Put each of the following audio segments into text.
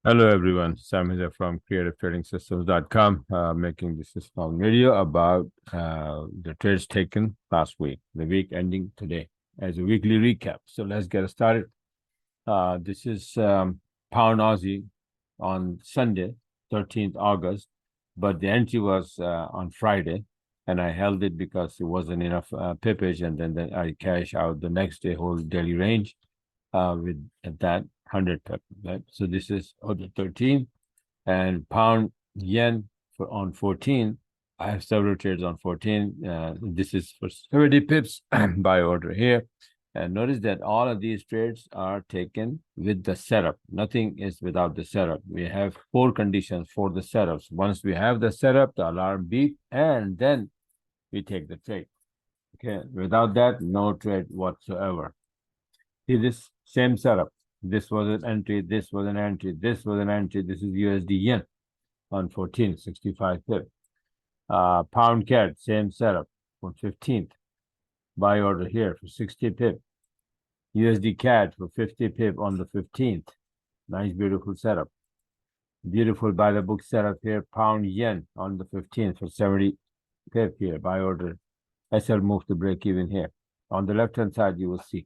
Hello everyone, Sam here from creativetradingsystems.com, making this small video about the trades taken last week, the week ending today, as a weekly recap. So let's get started. This is Pound Aussie on Sunday, 13th August, but the entry was on Friday, and I held it because it wasn't enough pippage, and then I cash out the next day whole daily range with that 100 pip, right? So this is the 13, and pound yen on 14. I have several trades on 14. This is for 30 pips buy order here. And notice that all of these trades are taken with the setup. Nothing is without the setup. We have 4 conditions for the setups. Once we have the setup, the alarm beep, and then we take the trade. Okay, without that, no trade whatsoever. See this same setup. This was an entry, this was an entry, this was an entry. This is USD yen on 14, 65 pip. Pound CAD, same setup on 15th. Buy order here for 60 pip. USD CAD for 50 pip on the 15th. Nice, beautiful setup. Beautiful by the book setup here. Pound yen on the 15th for 70 pip here. Buy order. SL move to break even here. On the left hand side, you will see.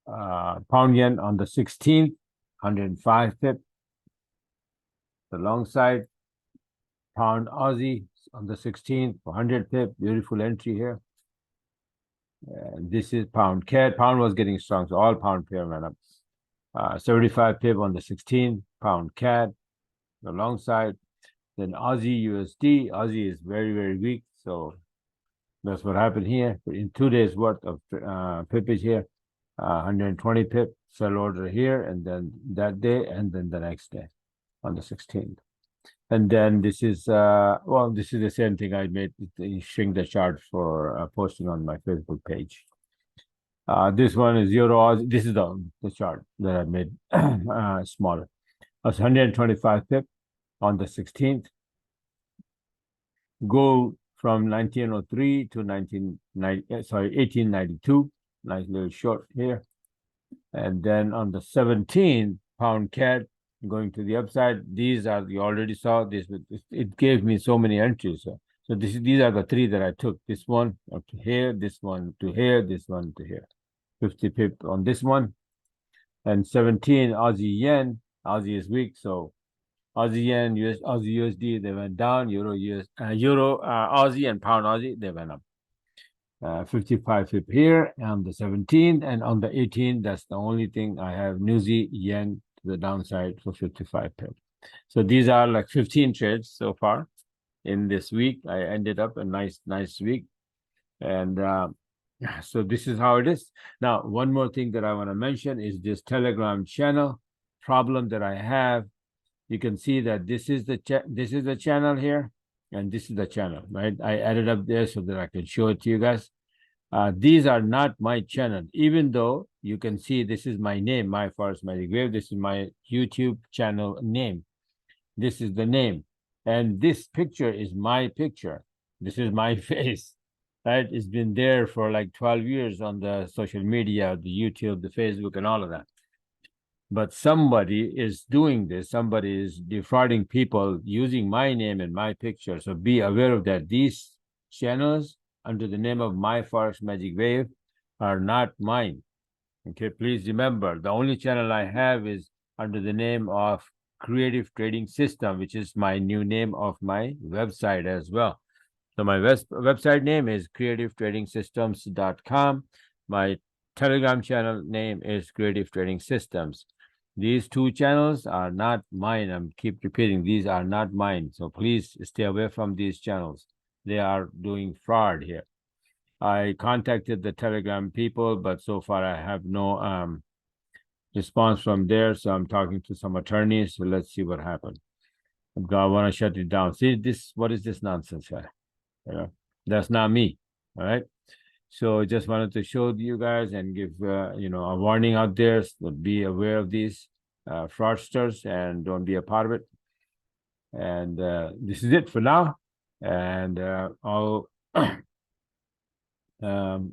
Pound yen on the 16th, 105 pip. The long side, pound Aussie on the 16th, 100 pip. Beautiful entry here. And this is pound CAD. Pound was getting strong, so all pound pair went up. 75 pip on the 16th, pound CAD. The long side. Then Aussie USD. Aussie is very, very weak, so that's what happened here. In 2 days worth of pippage here. 120 pip sell order here, and then that day, and then the next day on the 16th. And then this is this is the same thing I made. Shrink the chart for posting on my Facebook page. This one is EURAUD. This is the chart that I made smaller. That's 125 pip on the 16th. Go from 1903 to 1892. Nice little short here. And then on the 17th, pound CAD going to the upside. These are, you already saw this. It gave me so many entries. So these are the 3 that I took. This one up to here, this one to here, this one to here. 50 pip on this one. And 17, Aussie yen. Aussie is weak, so Aussie yen, Aussie USD, they went down. Euro, Aussie, and pound Aussie, they went up. 55 pip here on the 17th, and on the 18th, that's the only thing I have. New Z yen to the downside for 55 pip. So these are like 15 trades so far in this week. I ended up a nice week, and so this is how it is. Now, one more thing that I want to mention is this Telegram channel problem that I have. You can see that this is the channel here, and this is the channel, right? I added up there so that I can show it to you guys. These are not my channel, even though you can see this is my name, My Forex Magic Wave. This is my YouTube channel name. This is the name. And this picture is my picture. This is my face, right? It's been there for like 12 years on the social media, the YouTube, the Facebook, and all of that. But somebody is doing this. Somebody is defrauding people using my name and my picture. So be aware of that. These channels under the name of My Forex Magic Wave are not mine. Okay, please remember, the only channel I have is under the name of Creative Trading System, which is my new name of my website as well. So my website name is creativetradingsystems.com. My Telegram channel name is Creative Trading Systems. These 2 channels are not mine. I keep repeating, these are not mine. So please stay away from these channels. They are doing fraud here. I contacted the Telegram people, but so far I have no response from there. So I'm talking to some attorneys. So let's see what happens. I want to shut it down. See this? What is this nonsense here? You know, that's not me. All right. So just wanted to show you guys and give a warning out there. So be aware of these fraudsters and don't be a part of it. And this is it for now. And I'll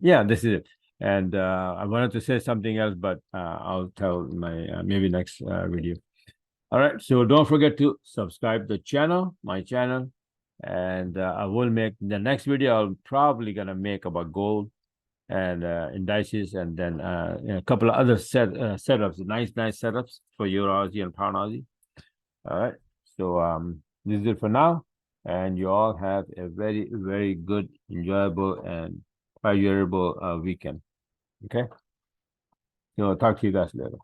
yeah, this is it. And I wanted to say something else, but I'll tell my maybe next video. All right, so don't forget to subscribe the channel, my channel, and I will make the next video. I'm probably gonna make about gold and indices, and then a couple of other setups, nice setups for EURAUD and Pound Aussie. All right, so this is it for now, and you all have a very good, enjoyable, and pleasurable weekend. Okay, so I'll talk to you guys later.